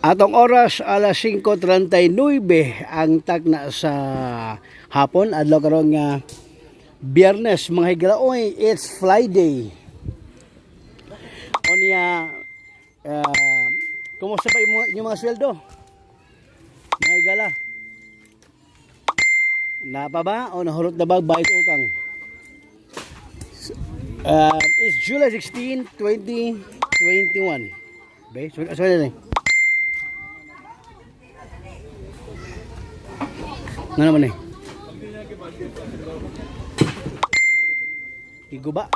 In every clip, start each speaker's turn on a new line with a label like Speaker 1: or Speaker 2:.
Speaker 1: Atong oras alas 5:39 ang tagna sa hapon adlaw karon nga Biyernes mga higalaoy, it's Friday. Onya kumusta ba yung mga sweldo? Mga higala. Na pa ba o nahulot na ba bayad utang? It's July 16, 2021. Be, sorry na. Nga naman eh. Iguba.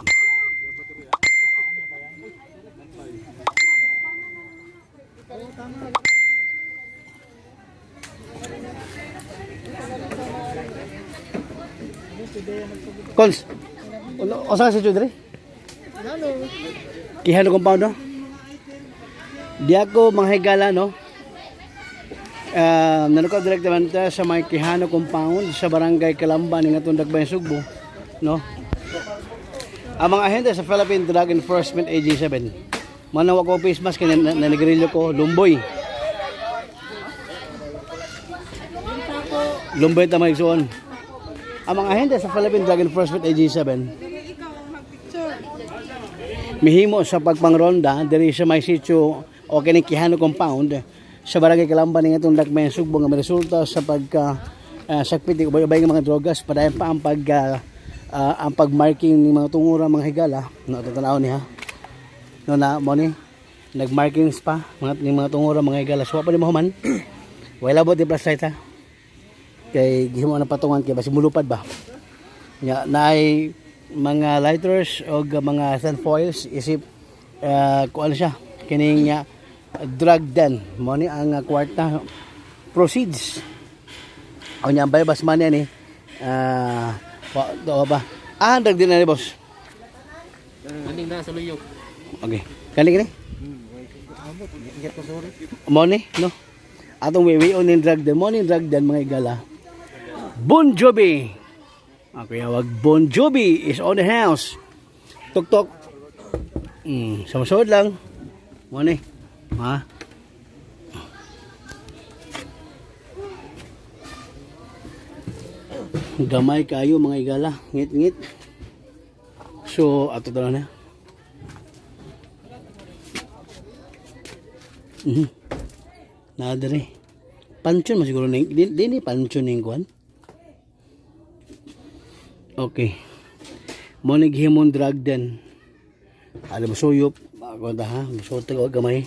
Speaker 1: Cons. O saan si Chudre? Kihano compound no? Di ako mga higala no? Nanukad direktaman ta sa may Quijano compound sa barangay Calamba ng atong Dagbay Sugbo no? Ang mga ahente sa Philippine Drug Enforcement AG7 manawa ko face mask na nanigrilyo ko lumboy tamay suon. Ang mga ahente sa Philippine Drug Enforcement AG7 mihimo sa pagpangronda diri sa may sitio o kining Quijano compound sa barangay Calamba ning atong Dagbay Sugbo nga resulta sa pagka sakpit ng ubay-ubay nga mga drogas padayon pa ang pagmarking ng mga tungura mga higala no tatanaw niya no na mo ni nagmarkings pa mga tungura mga higala so pa ni mo man wala bot di flashlight ha kay gihimo na patungan kay basi mulupad ba nya naay mga lighters o mga sunfoils isip kuan siya kining drug den mo ni ang kwarta proceeds o nya bay bas man ni ba drug din na ni boss
Speaker 2: kaning na sa luyok
Speaker 1: okay kaning mo ni no atong wiwion ning drug den mo ni drug den mga igala Bon Jovi okay wag Bon Jovi is on the house tok samusod lang mo ni ha gamay kayo mga igala ngit so ato tala na nadari panchon mo siguro dini panchon ning kuan okay mo naghimon drug den alam mo suyop ako ta ha so tago gamay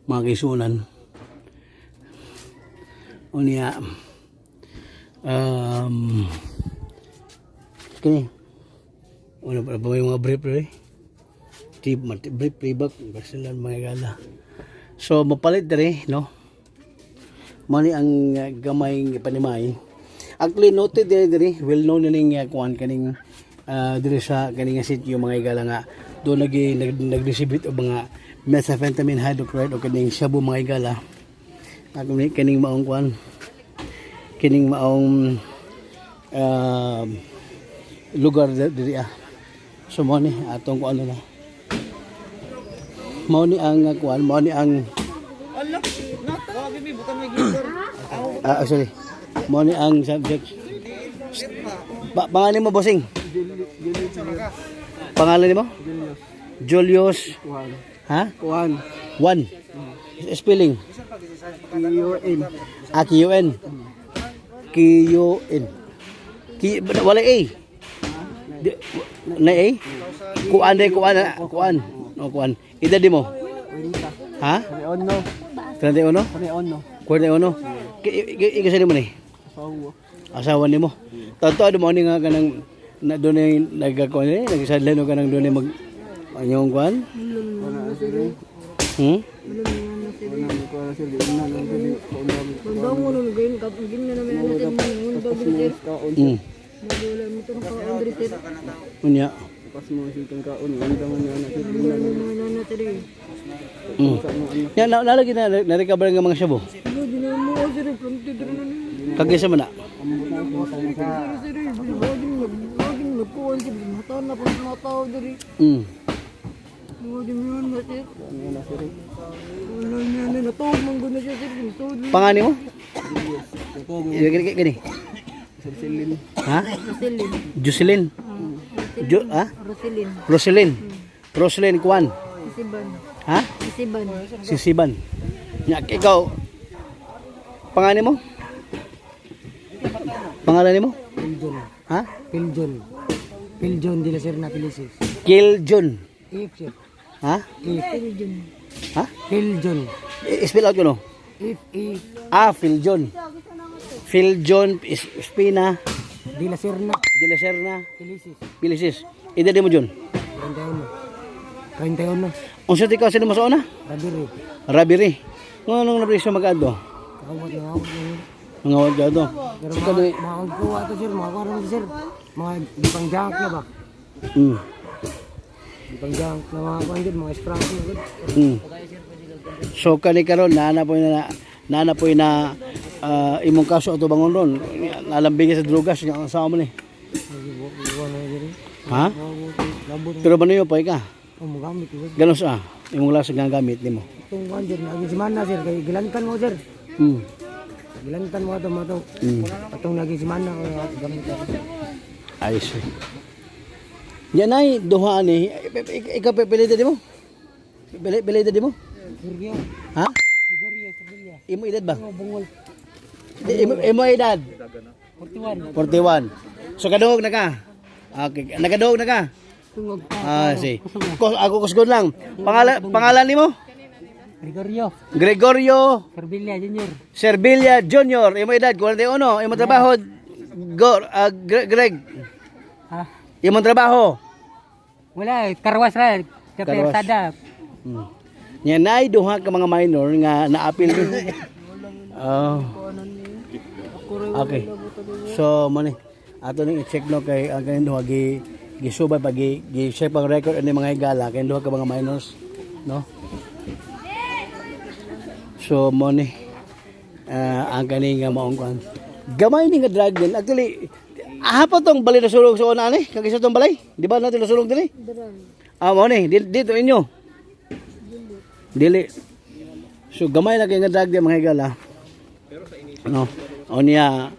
Speaker 1: mga kisunan unya kini una pa ba yung mga brief brief playback basilan mga gala so mapalit dere no mani ang gamay panimay actually noted dere well known ning kuan kaning diri sa kaning sitio mga igala nga do nag-distribute og mga methamphetamine hydrochloride o kaning shabu mga igala ako ni kaning maong kuan kining maong lugar diri so mo ni atong kuan na mo ni ang kuan mo ni ang sorry mo ni ang subject pangalan mo bossing pangalan mo Julius ha Juan spelling Q-U-N Q-U-N wala A na A kuan edad mo ha 31 ikasan mo ni asawa ni mo tanto mo ni nga kanang na doon ay nagkakuan nagsadlan ka nang doon ay mag anyong kuan unya pas mo sitong kaon undangan na nalagi na recover nga mga shabu kagisa man na
Speaker 3: Mga dimiyon na sir. Wala niya na natawag mong gano'n siya sir. Natawag
Speaker 1: Pangani mo? Gani. Ha?
Speaker 3: Roselyn.
Speaker 1: Jocelyn. Ha?
Speaker 3: Roselyn.
Speaker 1: Roselyn. Roselyn Kwan.
Speaker 3: Isiban.
Speaker 1: Ha?
Speaker 3: Isiban.
Speaker 1: Sisiban. Nya ikaw. Pangani mo? Pangalan mo?
Speaker 3: Piljon.
Speaker 1: Ha?
Speaker 3: Piljon. Piljon de la Serna Felices.
Speaker 1: Kiljon.
Speaker 3: If sir.
Speaker 1: Ha?
Speaker 3: If. Piljon.
Speaker 1: Ha?
Speaker 3: Piljon.
Speaker 1: Spell out ko no.
Speaker 3: If.
Speaker 1: Filjon. Filjon Espina
Speaker 3: De la Serna
Speaker 1: de la Serna
Speaker 3: Felices.
Speaker 1: Bilisis. Ida mo John.
Speaker 3: 31. 31.
Speaker 1: Unsa ti ka sino mo sa una?
Speaker 3: Rabiri.
Speaker 1: Rabiri. Ngunong na presyo magado?
Speaker 3: Awat na awat na.
Speaker 1: Mga wag do.
Speaker 3: Pero
Speaker 1: Sa kani.
Speaker 3: mga kuha to sir. Mga karon sir. Mga dipang junk na ba?
Speaker 1: Mm.
Speaker 3: Dipang junk na mga kuha mga scrap na good.
Speaker 1: Mm. So kani karon nana po na imong kaso ato bangon ron. Nalambing sa drogas nya sa mo ni. Ha?
Speaker 3: Labot.
Speaker 1: Pero ba niyo pa ka?
Speaker 3: Oh, magamit sir.
Speaker 1: Ganos imong lasa nga gamit nimo.
Speaker 3: Itong kuha sir. Naging semana sir. Kaya gilantan mo sir.
Speaker 1: Mm.
Speaker 3: Gilantan mo ito mo ito.
Speaker 1: Mm.
Speaker 3: Itong naging semana. Gamit ako.
Speaker 1: I see. Yan ay duha ni ikaw pipili di mo? Pili di mo?
Speaker 3: Sergio.
Speaker 1: Ha?
Speaker 3: Sergio. Sergio.
Speaker 1: Imo edad ba?
Speaker 3: Bungol.
Speaker 1: Imo edad
Speaker 3: 41.
Speaker 1: 41. So kadungog na ka. Okay, nagadungog na ka.
Speaker 3: Tungog.
Speaker 1: Si. Ako kusgon lang. Pangalan nimo?
Speaker 3: Gregorio.
Speaker 1: Gregorio
Speaker 3: Servilia Junior.
Speaker 1: Servilia Junior. Imo edad 41. Imo trabaho Greg.
Speaker 3: Ha?
Speaker 1: Imo trabaho.
Speaker 3: Wala, karwas ra. Sa
Speaker 1: Karwas.
Speaker 3: Persada.
Speaker 1: Yan ay duha ka mga minor nga na-appeal din. Oh. Okay. So mo ni ato ning i-check no kay ang kanin duha gisubay pag gi-check ang record ani mga higala kay duha ka mga minors, no? So mo ni ang kaning nga maong kwan. Gamay ni nga drug din. Actually hapon tong balay na sulong sa una ni, kag isa tong balay. Di ba natin nasulong din eh? Mo ni dito inyo. Dili. So gamay na kay nga drug din mga higala. No. O niya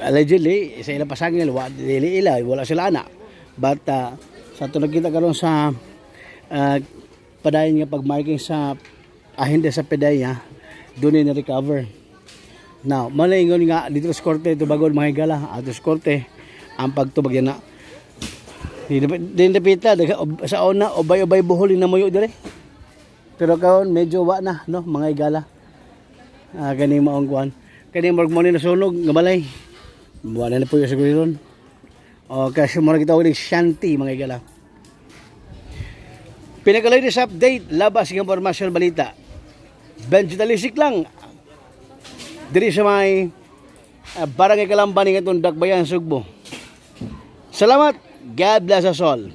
Speaker 1: allegedly sa ilang pasangil dili ila wala sila anak. But sa to nakita karon sa padayon nga pagmarking sa ahente sa pedaya doon na recover. Now, malingon nga dito sa korte ito bagod mga higala ato sa korte ang pagtubag yan na din dapita sa una ubay-ubay buhol na muyo dire. Pero karon medyo wa na no mga higala. Gani maong kuan. Kani morg mo ni nasunog nga balay. Buwan na po yung siguro ron. O kasi mo kita ulit Shanti mga higala. Pinaka-latest update labas ng impormasyon balita. Benji Talisik lang. Diri sa may barangay Kalamban ng itong Dakbayan, Sugbo. Salamat. God bless us all.